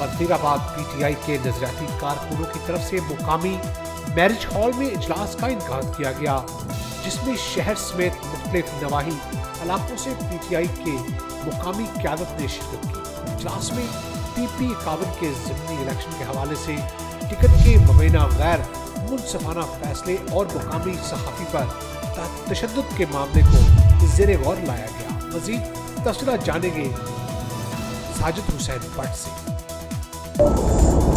Wazirabad PTI के नजरियाती कारकुनों की तरफ से मुकामी मैरिज हॉल में इजलास का इनकाद किया गया, जिसमें शहर समेत मुख्तलिफ नवाही इलाकों से पीटीआई के मुकामी क़यादत ने शिरकत की। इजलास में PP51 के ज़िमनी इलेक्शन के हवाले से टिकट के मबैना गैर मुनसफाना फैसले और मुकामी सहाफ़ी पर तशद्दुद के मामले को ज़ेरे गौर लाया गया। मज़ीद तफसीलात जानेंगे साजिद हुसैन भट्ट से।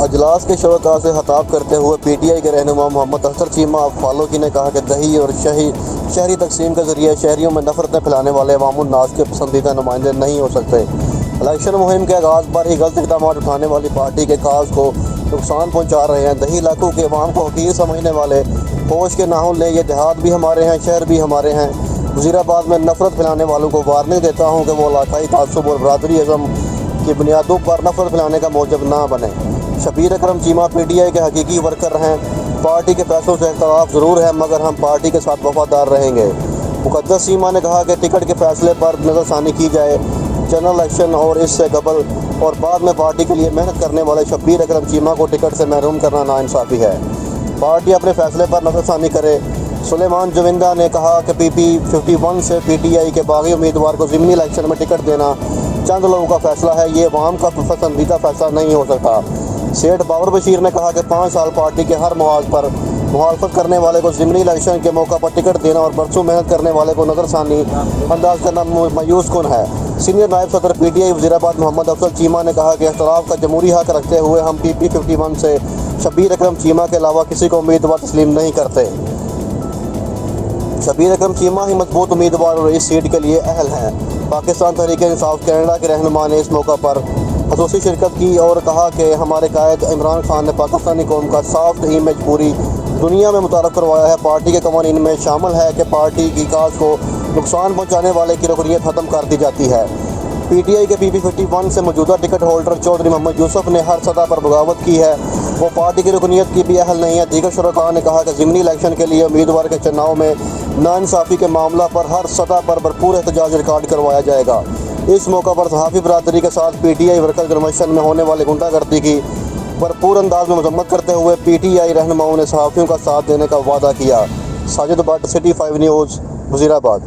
अजलास के शुरका से खिताब करते हुए पीटीआई के रहनुमा मोहम्मद अख्तर चीमा फारूकी ने कहा कि दही और शहरी तकसीम के जरिए शहरियों में नफरतें फैलाने वाले अवामुन नास के पसंदीदा नुमाइंदे नहीं हो सकते। इलेक्शन मुहिम के आगाज़ पर ही गलत इक़दाम उठाने वाली पार्टी के काज को नुकसान पहुँचा रहे हैं। दही इलाकों के अवाम को हकीर समझने वाले होश के नाहुन ले, ये देहात भी हमारे हैं, शहर भी हमारे हैं। वज़ीराबाद में नफरत फैलाने वालों को वार्निंग देता हूँ कि वो इलाकाई तासुब और बरादरी इज़्म की बुनियादों पर नफरत फैलाने का मौजब ना बने। शबीर अकरम चीमा पीटीआई के हकीकी वर्कर हैं। पार्टी के फैसलों से इख्तलाफ ज़रूर है, मगर हम पार्टी के साथ वफादार रहेंगे। मुक़द्दस चीमा ने कहा कि टिकट के फैसले पर नज़रसानी की जाए। जनरल इलेक्शन और इससे कबल और बाद में पार्टी के लिए मेहनत करने वाले शबीर अकरम चीमा को टिकट से महरूम करना नाइंसाफ़ी है। पार्टी अपने फैसले पर नज़रसानी करे। सुलेमान जविंदा ने कहा कि PP51 से पीटीआई के बागी उम्मीदवार को ज़िमनी इलेक्शन में टिकट देना चंद लोगों का फैसला है, ये अवाम का पसंदीदा फैसला नहीं हो सकता। सेठ बाबर बशीर ने कहा कि 5 साल पार्टी के हर मुहाज पर मुखालफत करने वाले को ज़िमनी इलेक्शन के मौका पर टिकट देना और बरसों मेहनत करने वाले को नज़रसानी अंदाज करना मायूस कुन है। सीनियर नायब सदर पीटीआई वज़ीराबाद मोहम्मद अफजल चीमा ने कहा कि इख्तलाफ का जमहूरी हक रखते हुए हम PP51 से शबीर अकरम चीमा के अलावा किसी को उम्मीदवार तस्लीम नहीं करते। शबीर अकरम चीमा ही मजबूत उम्मीदवार और इस सीट के लिए अहल हैं। पाकिस्तान तहरीक-ए-इंसाफ कनाडा के रहनुमा ने इस मौका पर खसूसी शिरकत की और कहा कि हमारे कायद इमरान खान ने पाकिस्तानी कौम का सॉफ्ट इमेज पूरी दुनिया में मुतारफ़ करवाया है। पार्टी के कवानीन में शामिल है कि पार्टी की काज को नुकसान पहुँचाने वाले की रुकनीत ख़त्म कर दी जाती है। पीटीआई के PP51 से मौजूदा टिकट होल्डर चौधरी मोहम्मद यूसुफ ने हर सतह पर बगावत की है, वो पार्टी की रुकनीत की भी अहल नहीं है। दीगर शुरका ने कहा कि ज़िमनी इलेक्शन के लिए उम्मीदवार के चुनाव में नाइंसाफ़ी के मामला पर हर सतह पर भरपूर एहतजाज रिकॉर्ड करवाया जाएगा। इस मौका पर सहाफ़ी बरादरी के साथ पीटीआई वर्कर कन्वेंशन में होने वाले गुंडागर्दी की भरपूर अंदाज में मजम्मत करते हुए पीटीआई रहनुमाओं ने सहाफ़ियों का साथ देने का वादा किया। Sajid Bhatt, City 5 news, Wazirabad.